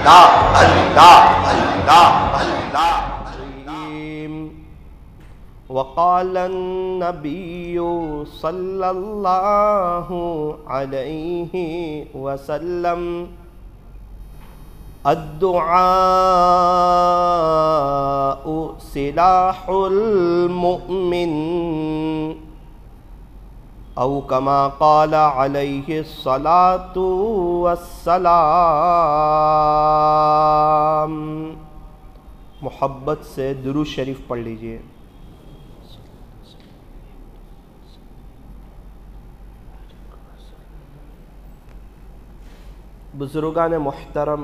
अल्लाह अल्लाह अल्लाह अल्लाह। वक़ाल नबिय्यु सल्लल्लाहु अलैहि वसल्लम अद्दुआउ सिलाहुल मुमिन औ कमा क़ाल अलैहि सलातु वस्सलाम। मोहब्बत से दुरूद शरीफ पढ़ लीजिए। बुज़ुर्गान मोहतरम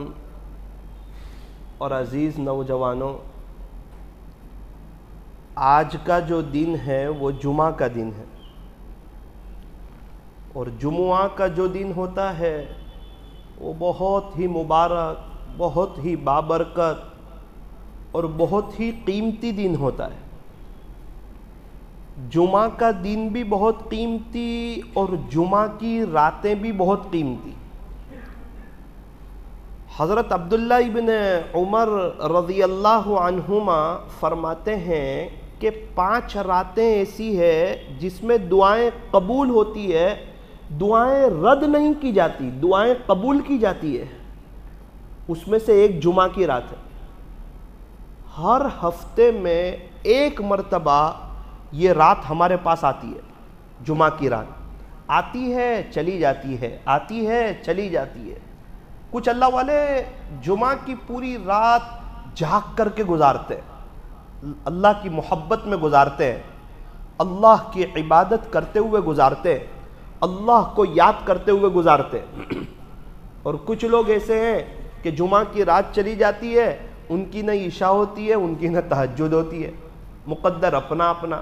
और अज़ीज़ नौजवानों, आज का जो दिन है वो जुमा का दिन है, और जुमुआ का जो दिन होता है वो बहुत ही मुबारक, बहुत ही बाबरकत और बहुत ही कीमती दिन होता है। जुमा का दिन भी बहुत कीमती और जुमा की रातें भी बहुत कीमती। हज़रत अब्दुल्ला इब्न उमर रज़ी अल्लाहु अन्हुमा फरमाते हैं कि 5 रातें ऐसी है जिसमें दुआएं कबूल होती है, दुआएं रद्द नहीं की जाती, दुआएं कबूल की जाती है। उसमें से एक जुमा की रात है। हर हफ्ते में एक मर्तबा ये रात हमारे पास आती है। जुमा की रात आती है, चली जाती है, आती है, चली जाती है। कुछ अल्लाह वाले जुमा की पूरी रात जाग करके गुजारते हैं, अल्लाह की मोहब्बत में गुजारते हैं, अल्लाह की इबादत करते हुए गुजारते हैं, अल्लाह को याद करते हुए गुजारते हैं। और कुछ लोग ऐसे हैं कि जुमा की रात चली जाती है, उनकी न ईशा होती है, उनकी न तहज्जुद होती है, मुक़द्दर अपना अपना।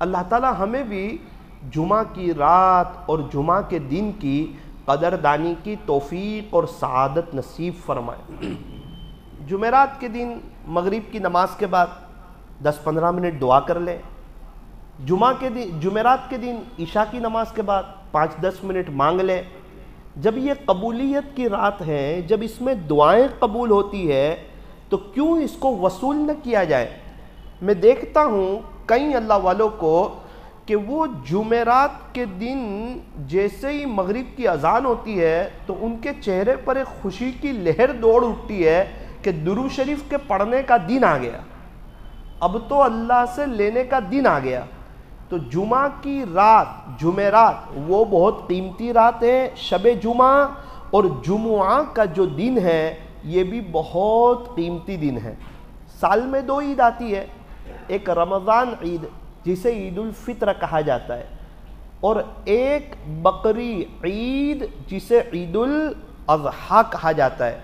अल्लाह ताला हमें भी जुमा की रात और जुमा के दिन की कदरदानी की तौफीक और सआदत नसीब फरमाए। जुमेरात के दिन मगरिब की नमाज के बाद 10-15 मिनट दुआ कर लें। जुमेरात के दिन ईशा की नमाज के बाद 5-10 मिनट मांग लें। जब ये कबूलियत की रात है, जब इसमें दुआएं कबूल होती है, तो क्यों इसको वसूल न किया जाए। मैं देखता हूँ कई अल्लाह वालों को कि वो जुमेरात के दिन जैसे ही मगरिब की अजान होती है तो उनके चेहरे पर एक खुशी की लहर दौड़ उठती है कि दुरूद शरीफ के पढ़ने का दिन आ गया, अब तो अल्लाह से लेने का दिन आ गया। तो जुमा की रात, जुमेरात, वो बहुत कीमती रात है। शब जुमा और जुमुआ का जो दिन है ये भी बहुत कीमती दिन है। साल में 2 ईद आती है, एक रमज़ान ईद जिसे ईद उल फित्र कहा जाता है, और एक बकरी ईद जिसे ईद उल अज़हा कहा जाता है।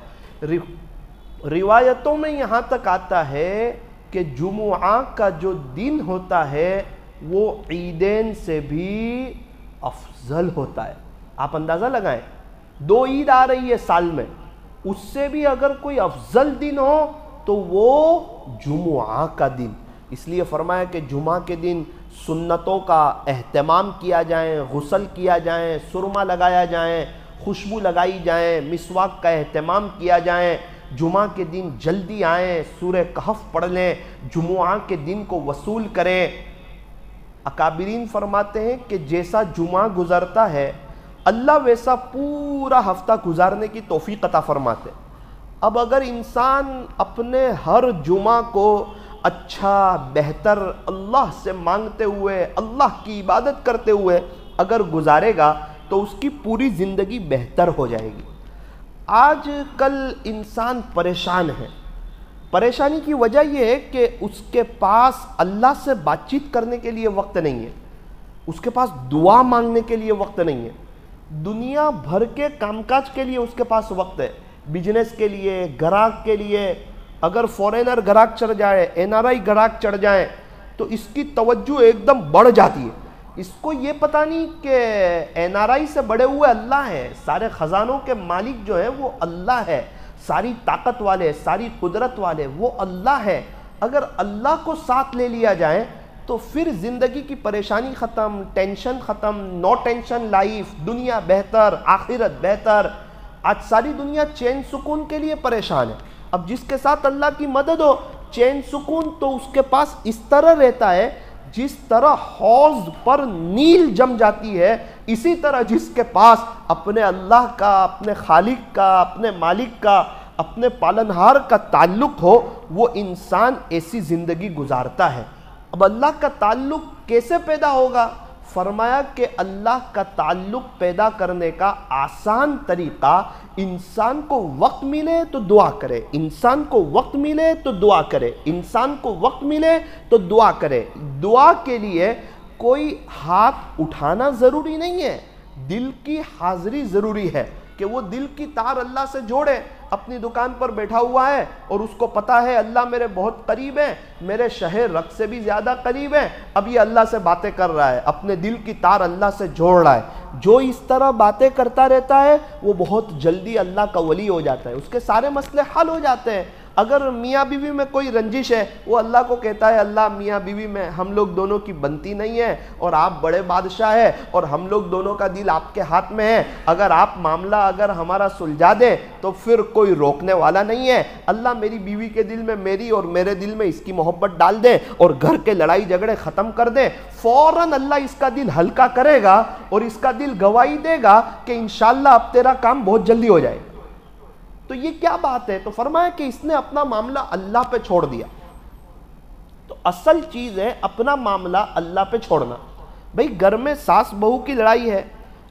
रिवायतों में यहाँ तक आता है कि जुमुआ का जो दिन होता है वो ईदैन से भी अफजल होता है। आप अंदाज़ा लगाएं, 2 ईद आ रही है साल में, उससे भी अगर कोई अफजल दिन हो तो वो जुमुआ का दिन। इसलिए फरमाया कि जुमा के दिन सुन्नतों का एहतमाम किया जाए, गुस्ल किया जाए, सुरमा लगाया जाए, खुशबू लगाई जाए, मिसवाक का एहतमाम किया जाए। जुमा के दिन जल्दी आएँ, सूरह कहफ पढ़ लें, जुमुआ के दिन को वसूल करें। अकाबिरीन फरमाते हैं कि जैसा जुमा गुजरता है अल्लाह वैसा पूरा हफ्ता गुजारने की तौफीक अता फरमाते हैं। अब अगर इंसान अपने हर जुमा को अच्छा बेहतर अल्लाह से मांगते हुए, अल्लाह की इबादत करते हुए अगर गुजारेगा तो उसकी पूरी ज़िंदगी बेहतर हो जाएगी। आज कल इंसान परेशान है। परेशानी की वजह यह है कि उसके पास अल्लाह से बातचीत करने के लिए वक्त नहीं है, उसके पास दुआ मांगने के लिए वक्त नहीं है, दुनिया भर के कामकाज के लिए उसके पास वक्त है, बिजनेस के लिए, ग्राहक के लिए। अगर फॉरेनर ग्राहक चढ़ जाए, एनआरआई ग्राहक चढ़ जाए तो इसकी तवज्जो एकदम बढ़ जाती है। इसको ये पता नहीं कि एनआरआई से बड़े हुए अल्लाह है, सारे ख़जानों के मालिक जो है वो अल्लाह है, सारी ताकत वाले, सारी कुदरत वाले वो अल्लाह है। अगर अल्लाह को साथ ले लिया जाए तो फिर ज़िंदगी की परेशानी ख़त्म, टेंशन ख़त्म, नो टेंशन लाइफ, दुनिया बेहतर, आखिरत बेहतर। आज सारी दुनिया चैन सुकून के लिए परेशान है। अब जिसके साथ अल्लाह की मदद हो, चैन सुकून तो उसके पास इस तरह रहता है जिस तरह हौज पर नील जम जाती है, इसी तरह जिसके पास अपने अल्लाह का, अपने खालिक का, अपने मालिक का, अपने पालनहार का ताल्लुक हो, वो इंसान ऐसी ज़िंदगी गुजारता है। अब अल्लाह का ताल्लुक कैसे पैदा होगा? फरमाया कि अल्लाह का ताल्लुक पैदा करने का आसान तरीका, इंसान को वक्त मिले तो दुआ करे, इंसान को वक्त मिले तो दुआ करे, इंसान को वक्त मिले तो दुआ करे। दुआ के लिए कोई हाथ उठाना ज़रूरी नहीं है, दिल की हाजिरी ज़रूरी है कि वो दिल की तार अल्लाह से जोड़े। अपनी दुकान पर बैठा हुआ है और उसको पता है अल्लाह मेरे बहुत करीब है, मेरे शहर रख से भी ज़्यादा करीब है। अब ये अल्लाह से बातें कर रहा है, अपने दिल की तार अल्लाह से जोड़ रहा है। जो इस तरह बातें करता रहता है वो बहुत जल्दी अल्लाह का वली हो जाता है, उसके सारे मसले हल हो जाते हैं। अगर मियाँ बीवी में कोई रंजिश है, वो अल्लाह को कहता है अल्लाह मियाँ बीवी में हम लोग दोनों की बनती नहीं है और आप बड़े बादशाह हैं और हम लोग दोनों का दिल आपके हाथ में है, अगर आप मामला अगर हमारा सुलझा दें तो फिर कोई रोकने वाला नहीं है। अल्लाह मेरी बीवी के दिल में मेरी और मेरे दिल में इसकी मोहब्बत डाल दे और घर के लड़ाई झगड़े ख़त्म कर दे। फ़ौरन अल्लाह इसका दिल हल्का करेगा और इसका दिल गवाही देगा कि इंशाअल्लाह अब तेरा काम बहुत जल्दी हो जाएगा। तो ये क्या बात है? तो फरमाया कि इसने अपना मामला अल्लाह पे छोड़ दिया। तो असल चीज़ है अपना मामला अल्लाह पे छोड़ना। भाई घर में सास बहू की लड़ाई है,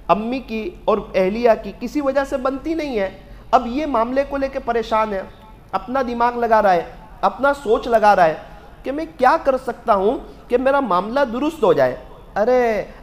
अम्मी की और अहलिया की किसी वजह से बनती नहीं है। अब ये मामले को लेके परेशान है, अपना दिमाग लगा रहा है, अपना सोच लगा रहा है कि मैं क्या कर सकता हूँ कि मेरा मामला दुरुस्त हो जाए। अरे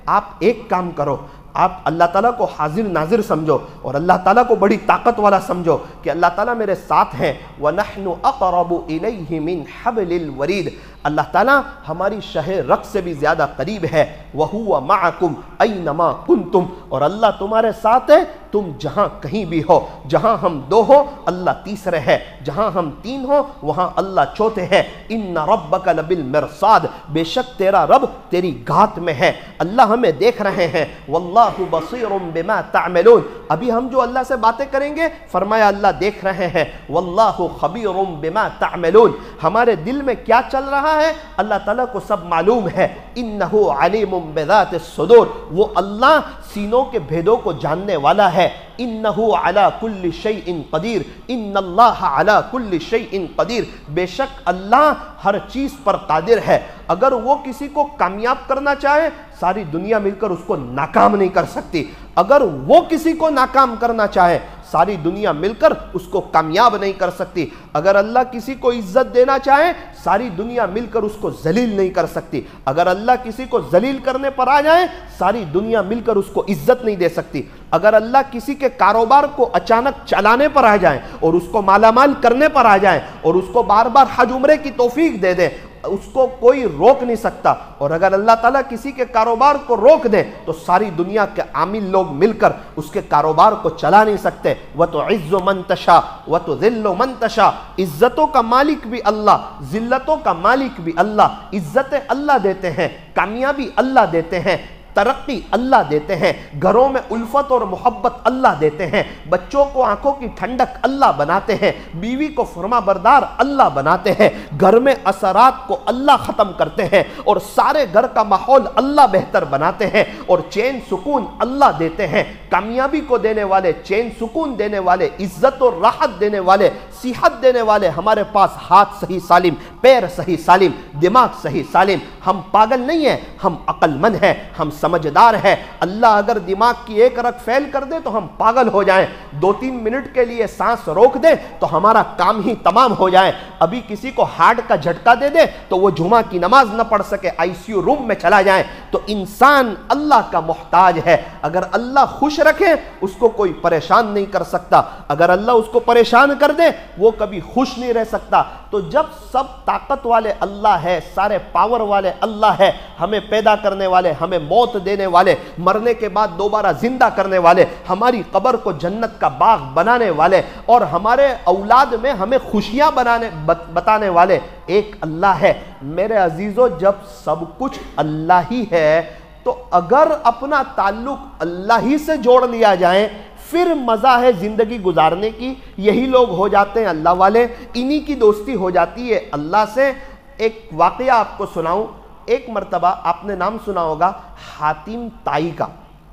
आप एक काम करो, आप अल्लाह ताला को हाजिर नाजिर समझो और अल्लाह ताला को बड़ी ताकत वाला समझो कि अल्लाह ताला मेरे साथ हैं। व नहनु अक़रबु इलैहि मिन हब्लिल वरीद, अल्लाह ताला हमारी शहे रग से भी ज़्यादा करीब है। व हुवा मअकुम ऐनमा कुंतुम, और अल्लाह तुम्हारे साथ है तुम जहाँ कहीं भी हो। जहाँ हम दो हो अल्लाह तीसरे है, जहाँ हम तीन हो वहाँ अल्लाह चौथे है। इन्ना रब्बका लबिल मिरसाद, बेशक तेरा रब तेरी घात में है। अल्लाह हमें देख रहे हैं। वल्लाहु बसीरुम बिमा तअमलून, अभी हम जो अल्लाह से बातें करेंगे फरमाया अल्लाह देख रहे हैं। वल्लाहु खबीरुम बिमा तअमलून, हमारे दिल में क्या चल रहा है अल्लाह ताला को सब मालूम है। इन्नहु अलीमुम बिज़ातिस सुदूर, वो अल्लाह सीनों के भेदों को जानने वाला है। इन्नहु अला कुल्लि शैइन कदीर, इन्नल्लाह अला कुल्लि शैइन कदीर, बेशक अल्लाह हर चीज़ पर कादिर है। अगर वो किसी को कामयाब करना चाहे सारी दुनिया मिलकर उसको नाकाम नहीं कर सकती। अगर वो किसी को नाकाम करना चाहे सारी दुनिया मिलकर उसको कामयाब नहीं कर सकती। अगर अल्लाह किसी को इज्जत देना चाहे सारी दुनिया मिलकर उसको जलील नहीं कर सकती। अगर अल्लाह किसी को जलील करने पर आ जाए सारी दुनिया मिलकर उसको इज्जत नहीं दे सकती। अगर अल्लाह किसी के कारोबार को अचानक चलाने पर आ जाए और उसको मालामाल करने पर आ जाए और उसको बार बार हज उम्रे की तौफीक दे दे, उसको कोई रोक नहीं सकता। और अगर अल्लाह ताला किसी के कारोबार को रोक दे तो सारी दुनिया के आमिल लोग मिलकर उसके कारोबार को चला नहीं सकते। वह तो इज़्ज़ु मन तशा वह तो ज़िल्लु मन तशा, इज्जतों का मालिक भी अल्लाह, जिल्लतों का मालिक भी अल्लाह। इज्जतें अल्लाह देते हैं, कामयाबी अल्लाह देते हैं, तरक्की अल्लाह देते हैं, घरों में उल्फत और मोहब्बत अल्लाह देते हैं, बच्चों को आंखों की ठंडक अल्लाह बनाते हैं, बीवी को फरमा बरदार अल्लाह बनाते हैं, घर में असरात को अल्लाह ख़त्म करते हैं और सारे घर का माहौल अल्लाह बेहतर बनाते हैं और चैन सुकून अल्लाह देते हैं। कामयाबी को देने वाले, चैन सुकून देने वाले, इज्जत और राहत देने वाले, सेहत देने वाले हमारे पास हाथ सही सालिम, पैर सही सालिम, दिमाग सही सालिम। हम पागल नहीं हैं, हम अक्लमंद हैं, हम समझदार है। अल्लाह अगर दिमाग की एक रग फैल कर दे तो हम पागल हो जाएं, 2-3 मिनट के लिए सांस रोक दे तो हमारा काम ही तमाम हो जाए। अभी किसी को हार्ट का झटका दे दे तो वो जुमा की नमाज न पढ़ सके, आईसीयू रूम में चला जाए। तो इंसान अल्लाह का मोहताज है। अगर अल्लाह खुश रखे उसको कोई परेशान नहीं कर सकता, अगर अल्लाह उसको परेशान कर दे वो कभी खुश नहीं रह सकता। तो जब सब ताकत वाले अल्लाह है, सारे पावर वाले अल्लाह है, हमें पैदा करने वाले, हमें मौत देने वाले, मरने के बाद दोबारा जिंदा करने वाले, हमारी कब्र को जन्नत का बाग बनाने वाले और हमारे औलाद में हमें खुशियां बताने वाले एक अल्लाह है। मेरे अजीजों, जब सब कुछ अल्लाह ही है तो अगर अपना ताल्लुक अल्लाह ही से जोड़ लिया जाए फिर मज़ा है ज़िंदगी गुजारने की। यही लोग हो जाते हैं अल्लाह वाले, इन्हीं की दोस्ती हो जाती है अल्लाह से। एक वाक़या आपको सुनाऊं। एक मर्तबा आपने नाम सुना होगा हातिम ताई का।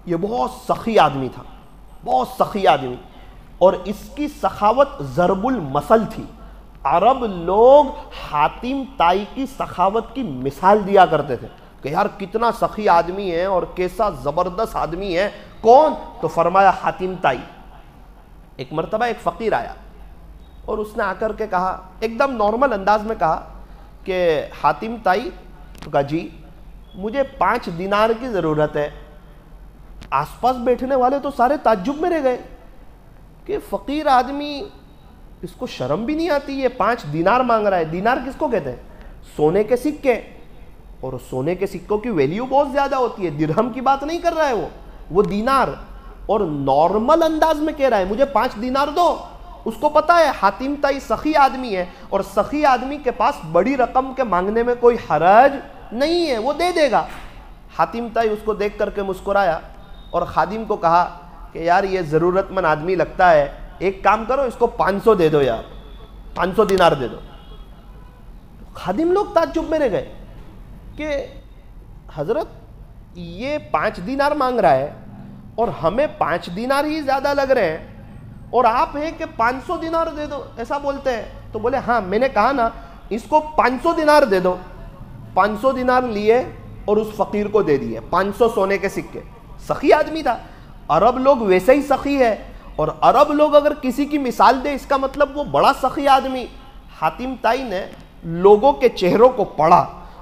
ये बहुत सखी आदमी था, बहुत सखी आदमी, और इसकी सखावत ज़रबुल मसल थी। अरब लोग हातिम ताई की सखावत की मिसाल दिया करते थे कि यार कितना सखी आदमी है और कैसा ज़बरदस्त आदमी है। कौन? तो फरमाया हातिम ताई। एक मर्तबा एक फ़कीर आया और उसने आकर के कहा, एकदम नॉर्मल अंदाज में कहा कि हातिम ताई, तो कहा जी मुझे 5 दिनार की ज़रूरत है। आसपास बैठने वाले तो सारे ताज्जुब में रह गए कि फ़कीर आदमी, इसको शर्म भी नहीं आती, ये 5 दिनार मांग रहा है। दिनार किसको कहते हैं? सोने के सिक्के, और सोने के सिक्कों की वैल्यू बहुत ज़्यादा होती है। दिरहम की बात नहीं कर रहा है वो दिनार, और नॉर्मल अंदाज में कह रहा है मुझे 5 दिनार दो। उसको पता है हातिम ताई सखी आदमी है, और सखी आदमी के पास बड़ी रकम के मांगने में कोई हरज नहीं है, वो दे देगा। हातिम ताई उसको देख करके मुस्कुराया और खादिम को कहा कि यार ये ज़रूरतमंद आदमी लगता है, एक काम करो इसको 500 दे दो यार, 500 दिनार दे दो। खादिम लोग ताज्जुब में रह गए कि हज़रत ये 5 दिनार मांग रहा है और हमें 5 दिनार ही ज़्यादा लग रहे हैं, और आप हैं कि 500 दिनार दे दो, ऐसा बोलते हैं। तो बोले हाँ, मैंने कहा ना इसको 500 दिनार दे दो। 500 दिनार लिए और उस फ़कीर को दे दिए, 500 सोने के सिक्के। सखी आदमी था। अरब लोग वैसे ही सखी है, और अरब लोग अगर किसी की मिसाल दे इसका मतलब वो बड़ा सखी आदमी। हातिम ताई ने लोगों के चेहरों को पढ़ा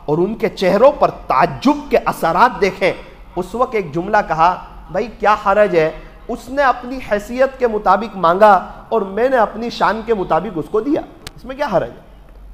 और उनके चेहरों पर ताज्जुब के असरात देखे। उस वक्त एक जुमला कहा, भाई क्या हरज है, उसने अपनी हैसियत के मुताबिक मांगा और मैंने अपनी शान के मुताबिक उसको दिया, इसमें क्या हरज है।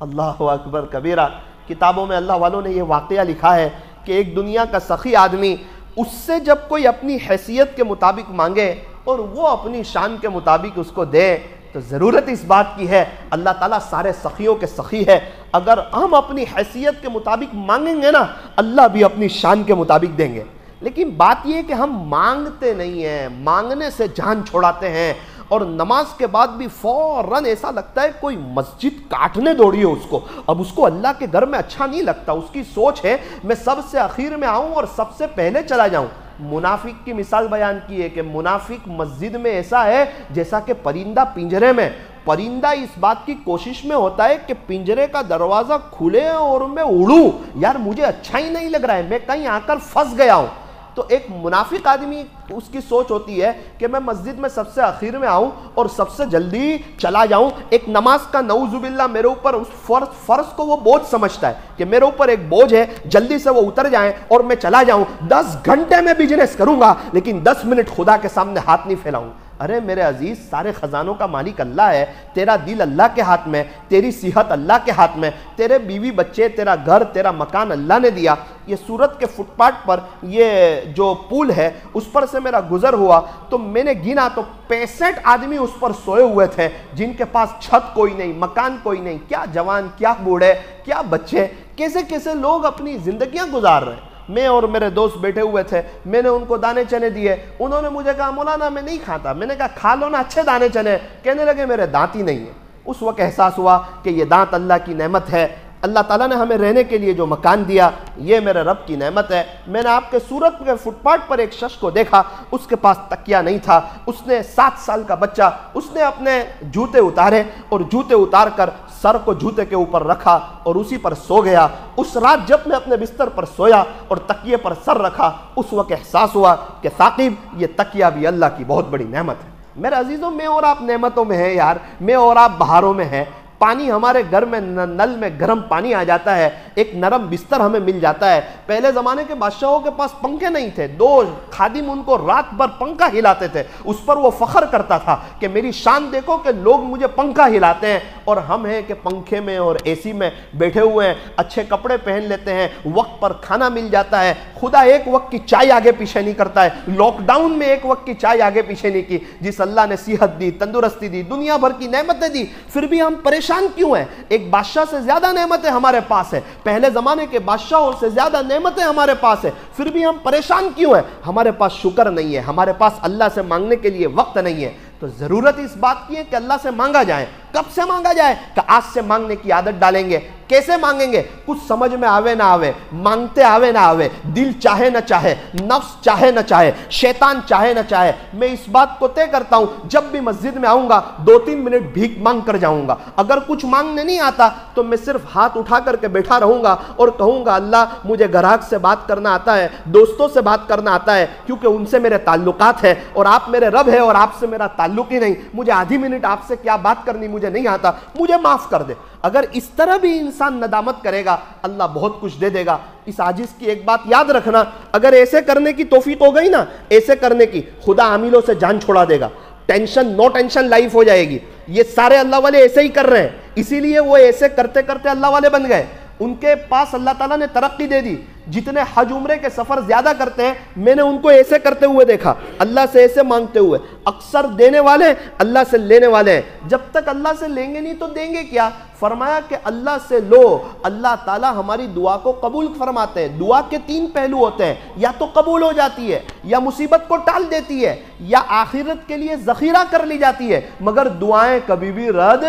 अल्लाह अकबर कबीरा। किताबों में अल्लाह वालों ने यह वाक़या लिखा है कि एक दुनिया का सखी आदमी, उससे जब कोई अपनी हैसियत के मुताबिक मांगे और वो अपनी शान के मुताबिक उसको दे, तो ज़रूरत इस बात की है, अल्लाह ताला सारे सखियों के सखी है। अगर हम अपनी हैसियत के मुताबिक मांगेंगे ना, अल्लाह भी अपनी शान के मुताबिक देंगे। लेकिन बात यह है कि हम मांगते नहीं हैं, मांगने से जान छोड़ाते हैं, और नमाज के बाद भी फ़ौरन ऐसा लगता है कोई मस्जिद काटने दौड़ी हो उसको। अब उसको अल्लाह के घर में अच्छा नहीं लगता, उसकी सोच है मैं सबसे आखिर में आऊँ और सबसे पहले चला जाऊँ। मुनाफिक की मिसाल बयान की है कि मुनाफिक मस्जिद में ऐसा है जैसा कि परिंदा पिंजरे में। परिंदा इस बात की कोशिश में होता है कि पिंजरे का दरवाज़ा खुले और मैं उड़ूँ, यार मुझे अच्छा ही नहीं लग रहा है, मैं कहीं आकर फंस गया हूँ। तो एक मुनाफिक आदमी, उसकी सोच होती है कि मैं मस्जिद में सबसे आखिर में आऊं और सबसे जल्दी चला जाऊं। एक नमाज का नऊजुबिल्ला मेरे ऊपर, उस फर्ज को वो बोझ समझता है कि मेरे ऊपर एक बोझ है, जल्दी से वो उतर जाए और मैं चला जाऊं। 10 घंटे में बिजनेस करूंगा लेकिन 10 मिनट खुदा के सामने हाथ नहीं फैलाऊं। अरे मेरे अजीज, सारे खजानों का मालिक अल्लाह है। तेरा दिल अल्लाह के हाथ में, तेरी सेहत अल्लाह के हाथ में, तेरे बीवी बच्चे, तेरा घर, तेरा मकान अल्लाह ने दिया। ये सूरत के फुटपाथ पर ये जो पुल है उस पर से मेरा गुजर हुआ तो मैंने गिना तो 65 आदमी उस पर सोए हुए थे, जिनके पास छत कोई नहीं, मकान कोई नहीं। क्या जवान, क्या बूढ़े, क्या बच्चे, कैसे कैसे लोग अपनी जिंदगियां गुजार रहे हैं। मैं और मेरे दोस्त बैठे हुए थे, मैंने उनको दाने चने दिए, उन्होंने मुझे कहा मौलाना मैं नहीं खाता। मैंने कहा खा लो ना, अच्छे दाने चने। कहने लगे मेरे दांत ही नहीं है। उस वक्त एहसास हुआ कि ये दांत अल्लाह की नेमत है। अल्लाह ताला ने हमें रहने के लिए जो मकान दिया, ये मेरे रब की नेमत है। मैंने आपके सूरत के फुटपाथ पर एक शख्स को देखा, उसके पास तकिया नहीं था। उसने 7 साल का बच्चा, उसने अपने जूते उतारे और जूते उतार कर सर को जूते के ऊपर रखा और उसी पर सो गया। उस रात जब मैं अपने बिस्तर पर सोया और तकिए पर सर रखा, उस वक्त एहसास हुआ कि साकिब, ये तकिया भी अल्लाह की बहुत बड़ी नेमत है। मेरे अजीज़ों, मैं और आप नेमतों में हैं यार, मैं और आप बहारों में हैं। पानी हमारे घर में नल में गर्म पानी आ जाता है, एक नरम बिस्तर हमें मिल जाता है। पहले ज़माने के बादशाहों के पास पंखे नहीं थे, 2 खादिम उनको रात भर पंखा हिलाते थे। उस पर वो फ़ख्र करता था कि मेरी शान देखो कि लोग मुझे पंखा हिलाते हैं, और हम हैं कि पंखे में और एसी में बैठे हुए हैं, अच्छे कपड़े पहन लेते हैं, वक्त पर खाना मिल जाता है। खुदा एक वक्त की चाय आगे पीछे नहीं करता है। लॉकडाउन में एक वक्त की चाय आगे पीछे नहीं की। जिस अल्लाह ने सेहत दी, तंदुरुस्ती दी, दुनिया भर की नेमतें दी, फिर भी हम परेशान क्यों हैं? एक बादशाह से ज्यादा नेमतें हमारे पास है। पहले ज़माने के बादशाहों से ज़्यादा नेमतें हमारे पास है, फिर भी हम परेशान क्यों हैं? हमारे पास शुक्र नहीं है, हमारे पास अल्लाह से मांगने के लिए वक्त नहीं है। तो ज़रूरत इस बात की है कि अल्लाह से मांगा जाए। कब से मांगा जाए? कि आज से मांगने की आदत डालेंगे। कैसे मांगेंगे? कुछ समझ में आवे ना आवे, मांगते आवे ना आवे, दिल चाहे ना चाहे, नफ्स चाहे ना चाहे, शैतान चाहे ना चाहे, मैं इस बात को तय करता हूं, जब भी मस्जिद में आऊंगा 2-3 मिनट भीख मांग कर जाऊंगा। अगर कुछ मांगने नहीं आता तो मैं सिर्फ हाथ उठा करके बैठा रहूंगा और कहूंगा, अल्लाह मुझे ग्राहक से बात करना आता है, दोस्तों से बात करना आता है, क्योंकि उनसे मेरे ताल्लुकात है और आप मेरे रब है और आपसे मेरा ताल्लुक ही नहीं। मुझे आधी मिनट आपसे क्या बात करनी मुझे नहीं आता, मुझे माफ कर दे। अगर इस तरह भी इंसान नदामत करेगा, अल्लाह बहुत कुछ दे देगा। इस आजिज की एक बात याद रखना, अगर ऐसे करने की तौफीक हो गई ना, ऐसे करने की, खुदा आमिलों से जान छोड़ा देगा। टेंशन, नो टेंशन लाइफ हो जाएगी। ये सारे अल्लाह वाले ऐसे ही कर रहे हैं, इसीलिए वो ऐसे करते करते अल्लाह वाले बन गए। उनके पास अल्लाह ताला ने तरक्की दे दी। जितने हज उम्रे के सफर ज्यादा करते हैं, मैंने उनको ऐसे करते हुए देखा, अल्लाह से ऐसे मांगते हुए। अक्सर देने वाले अल्लाह से लेने वाले हैं। जब तक अल्लाह से लेंगे नहीं तो देंगे क्या? फरमाया कि अल्लाह से लो, अल्लाह ताला हमारी दुआ को कबूल फरमाते हैं। दुआ के 3 पहलू होते हैं, या तो कबूल हो जाती है, या मुसीबत को टाल देती है, या आखिरत के लिए जखीरा कर ली जाती है। मगर दुआएं कभी भी रद्द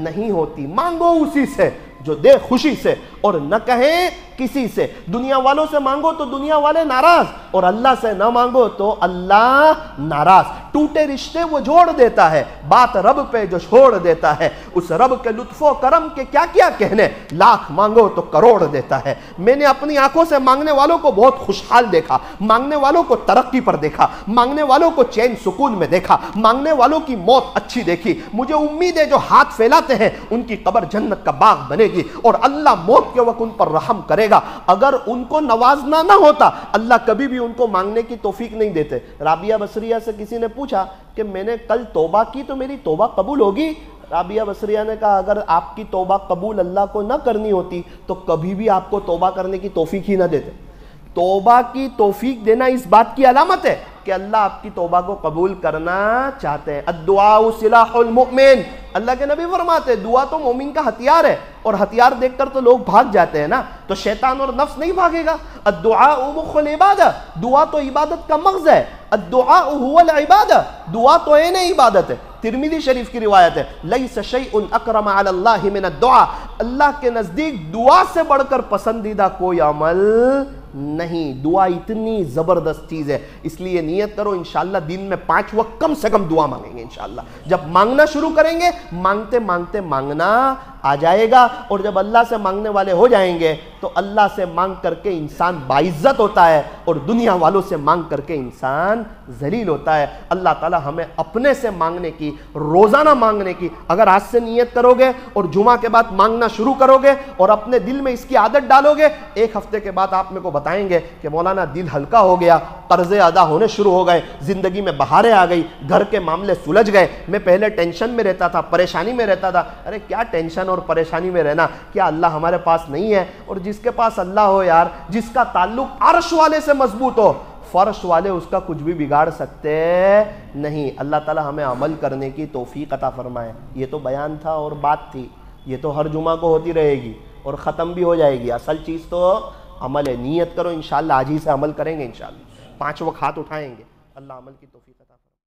नहीं होती। मांगो उसी से जो दे खुशी से, और न कहे किसी से। दुनिया वालों से मांगो तो दुनिया वाले नाराज, और अल्लाह से ना मांगो तो अल्लाह नाराज। टूटे रिश्ते वो जोड़ देता है, बात रब पे जो छोड़ देता है, उस रब के लुत्फो करम के क्या क्या कहने, लाख मांगो तो करोड़ देता है। मैंने अपनी आंखों से मांगने वालों को बहुत खुशहाल देखा, मांगने वालों को तरक्की पर देखा, मांगने वालों को चैन सुकून में देखा, मांगने वालों की मौत अच्छी देखी। मुझे उम्मीद है जो हाथ फैलाते हैं उनकी कब्र जन्नत का बाग बनेगी और अल्लाह मौत के वक्त उन पर रहम करेगा। अगर उनको नवाजना ना होता, अल्लाह कभी भी उनको मांगने की तौफीक नहीं देते। राबिया बसरिया से किसी ने पूछा कि मैंने कल तौबा की तो मेरी तौबा कबूल होगी? राबिया बसरिया ने कहा, अगर आपकी तौबा कबूल अल्लाह को ना करनी होती तो कभी भी आपको तौबा करने की तौफीक ही ना देते। तौबा की तौफीक देना इस बात की अलामत है कि अल्लाह आपकी तौबा को कबूल करना चाहते हैं। अद्दुआ सिलाहुल मुमिन, अल्लाह के नबी फरमाते हैं दुआ तो मोमिन का हथियार है, और हथियार देखकर तो लोग भाग जाते हैं ना, तो शैतान और नफ्स नहीं भागेगा। अद्दुआ मुख्खुल इबादत, दुआ तो इबादत का मग़ज़ है। अद्दुआ हुवल इबादत, दुआ तो है नहीं इबादत है। तिरमिज़ी शरीफ की रिवायत है, लैसा शैउन अकरम अलल्लाहि मिन अद्दुआ, अल्लाह के नज़दीक दुआ से बढ़कर पसंदीदा कोई अमल नहीं। दुआ इतनी ज़बरदस्त चीज़ है, इसलिए नियत करो इंशाअल्लाह दिन में 5 वक्त कम से कम दुआ मांगेंगे इंशाअल्लाह। जब मांगना शुरू करेंगे, मांगते मांगते मांगना आ जाएगा, और जब अल्लाह से मांगने वाले हो जाएंगे तो अल्लाह से मांग करके इंसान बाइज्जत होता है, और दुनिया वालों से मांग करके इंसान जलील होता है। अल्लाह ताला हमें अपने से मांगने की, रोज़ाना मांगने की, अगर आज से नियत करोगे और जुमा के बाद मांगना शुरू करोगे और अपने दिल में इसकी आदत डालोगे, 1 हफ्ते के बाद आप मेरे को बताएंगे कि मौलाना दिल हल्का हो गया, कर्जे अदा होने शुरू हो गए, ज़िंदगी में बहारें आ गई, घर के मामले सुलझ गए। मैं पहले टेंशन में रहता था, परेशानी में रहता था। अरे क्या टेंशन और परेशानी में रहना, क्या अल्लाह हमारे पास नहीं है? और जिसके पास अल्लाह हो यार, जिसका ताल्लुक अर्श वाले से मजबूत हो, फर्श वाले उसका कुछ भी बिगाड़ सकते नहीं। अल्लाह ताला हमें अमल करने की तौफीक अता फरमाए। ये तो बयान था और बात थी, ये तो हर जुमा को होती रहेगी और ख़त्म भी हो जाएगी। असल चीज़ तो अमल है। नियत करो इंशाअल्लाह आज ही से अमल करेंगे, इंशाअल्लाह 5 वक्त हाथ उठाएंगे, अल्लाह अमल की तौफीक अता